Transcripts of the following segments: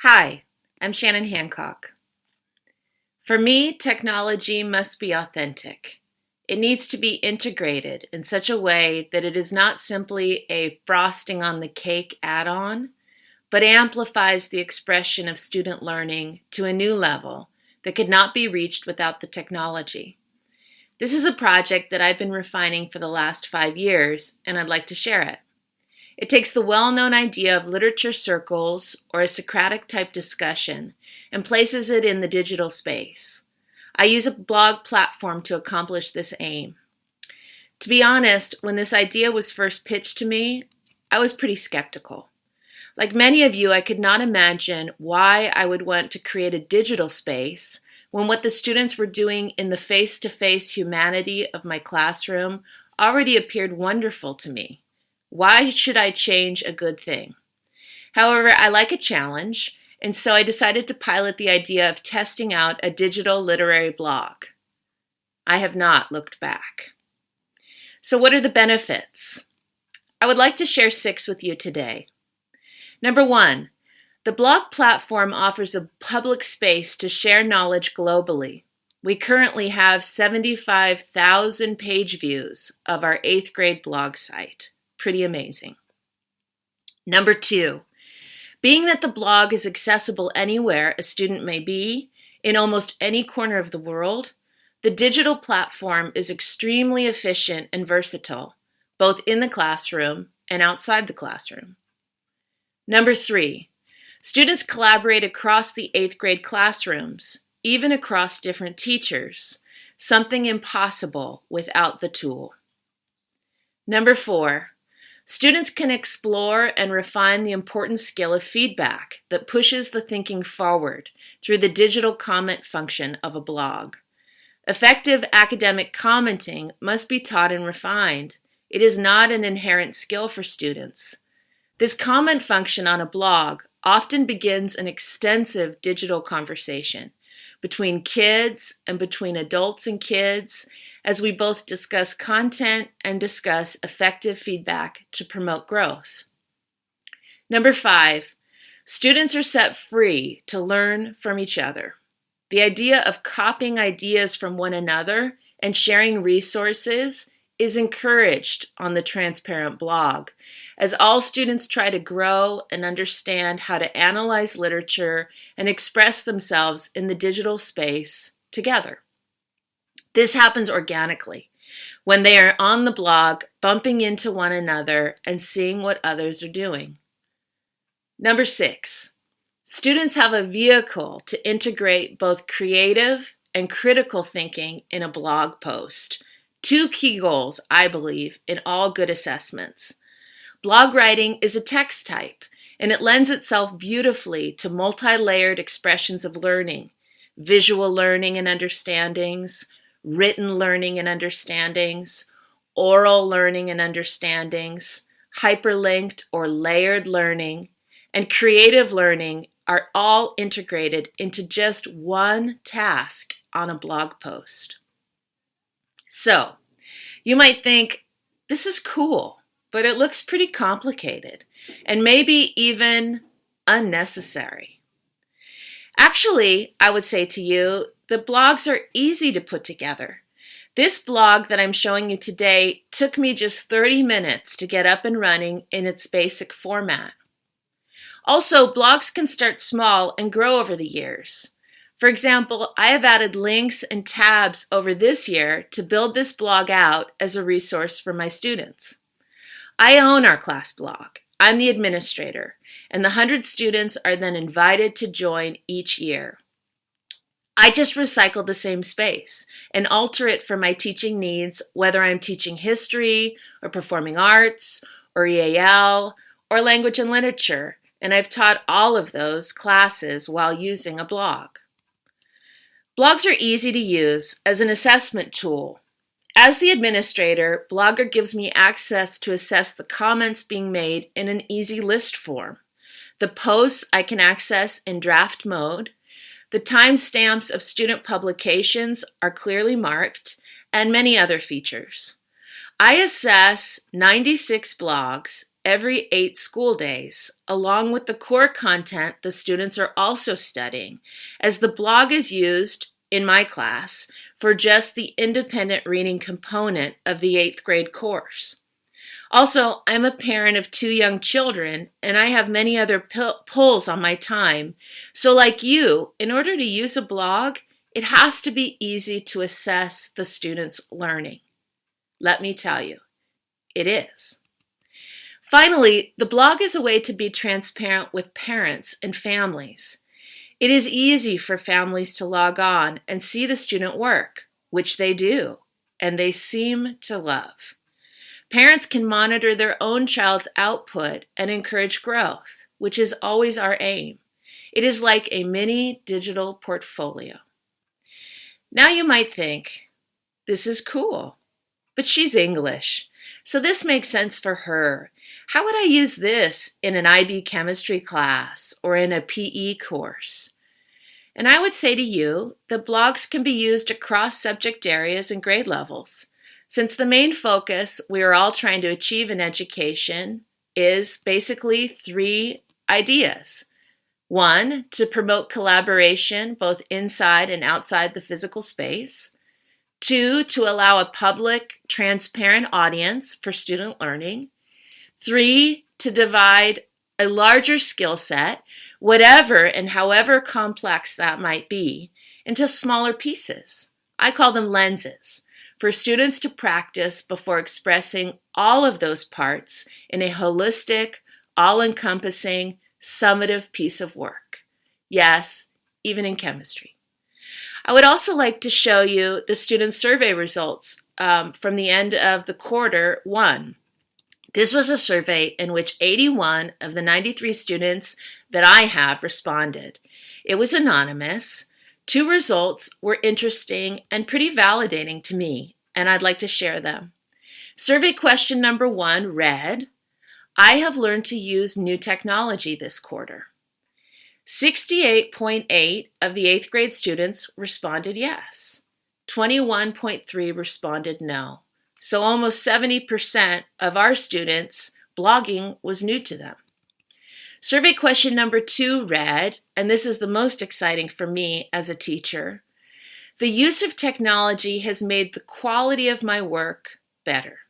Hi, I'm Shannon Hancock. For me, technology must be authentic. It needs to be integrated in such a way that it is not simply a frosting on the cake add-on, but amplifies the expression of student learning to a new level that could not be reached without the technology. This is a project that I've been refining for the last 5 years, and I'd like to share it. It takes the well-known idea of literature circles or a Socratic-type discussion and places it in the digital space. I use a blog platform to accomplish this aim. To be honest, when this idea was first pitched to me, I was pretty skeptical. Like many of you, I could not imagine why I would want to create a digital space when what the students were doing in the face-to-face humanity of my classroom already appeared wonderful to me. Why should I change a good thing? However, I like a challenge, and so I decided to pilot the idea of testing out a digital literary blog. I have not looked back. So what are the benefits? I would like to share 6 with you today. Number 1, the blog platform offers a public space to share knowledge globally. We currently have 75,000 page views of our 8th grade blog site. Pretty amazing. Number 2, being that the blog is accessible anywhere a student may be, in almost any corner of the world, the digital platform is extremely efficient and versatile, both in the classroom and outside the classroom. Number 3, students collaborate across the 8th grade classrooms, even across different teachers, something impossible without the tool. Number 4, students can explore and refine the important skill of feedback that pushes the thinking forward through the digital comment function of a blog. Effective academic commenting must be taught and refined. It is not an inherent skill for students. This comment function on a blog often begins an extensive digital conversation between kids and between adults and kids, as we both discuss content and discuss effective feedback to promote growth. Number 5, students are set free to learn from each other. The idea of copying ideas from one another and sharing resources is encouraged on the Transparent blog, as all students try to grow and understand how to analyze literature and express themselves in the digital space together. This happens organically, when they are on the blog, bumping into one another and seeing what others are doing. Number 6, students have a vehicle to integrate both creative and critical thinking in a blog post. 2 key goals, I believe, in all good assessments. Blog writing is a text type, and it lends itself beautifully to multi-layered expressions of learning, visual learning and understandings, written learning and understandings, oral learning and understandings, hyperlinked or layered learning, and creative learning are all integrated into just one task on a blog post. So, you might think, this is cool, but it looks pretty complicated and maybe even unnecessary. Actually, I would say to you, the blogs are easy to put together. This blog that I'm showing you today took me just 30 minutes to get up and running in its basic format. Also, blogs can start small and grow over the years. For example, I have added links and tabs over this year to build this blog out as a resource for my students. I own our class blog. I'm the administrator, and the 100 students are then invited to join each year. I just recycle the same space and alter it for my teaching needs, whether I'm teaching history or performing arts or EAL or language and literature, and I've taught all of those classes while using a blog. Blogs are easy to use as an assessment tool. As the administrator, Blogger gives me access to assess the comments being made in an easy list form. The posts I can access in draft mode. The timestamps of student publications are clearly marked, and many other features. I assess 96 blogs every 8 school days, along with the core content the students are also studying, as the blog is used in my class for just the independent reading component of the 8th grade course. Also, I'm a parent of 2 young children, and I have many other pulls on my time. So like you, in order to use a blog, it has to be easy to assess the student's learning. Let me tell you, it is. Finally, the blog is a way to be transparent with parents and families. It is easy for families to log on and see the student work, which they do, and they seem to love. Parents can monitor their own child's output and encourage growth, which is always our aim. It is like a mini digital portfolio. Now you might think, this is cool, but she's English, so this makes sense for her. How would I use this in an IB chemistry class or in a PE course? And I would say to you that blogs can be used across subject areas and grade levels. Since the main focus we are all trying to achieve in education is basically 3 ideas. 1, to promote collaboration both inside and outside the physical space. 2, to allow a public, transparent audience for student learning. 3, to divide a larger skill set, whatever and however complex that might be, into smaller pieces. I call them lenses, for students to practice before expressing all of those parts in a holistic, all-encompassing, summative piece of work. Yes, even in chemistry. I would also like to show you the student survey results from the end of the quarter 1. This was a survey in which 81 of the 93 students that I have responded. It was anonymous. 2 results were interesting and pretty validating to me, and I'd like to share them. Survey question number 1 read, I have learned to use new technology this quarter. 68.8 of the 8th grade students responded yes. 21.3 responded no. So almost 70% of our students, blogging was new to them. Survey question number 2 read, and this is the most exciting for me as a teacher, the use of technology has made the quality of my work better.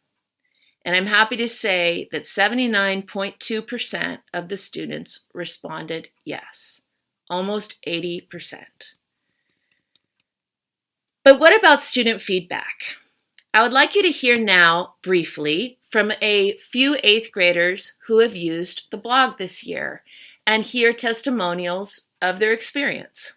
And I'm happy to say that 79.2% of the students responded yes, almost 80%. But what about student feedback? I would like you to hear now, briefly, from a few 8th graders who have used the blog this year and hear testimonials of their experience.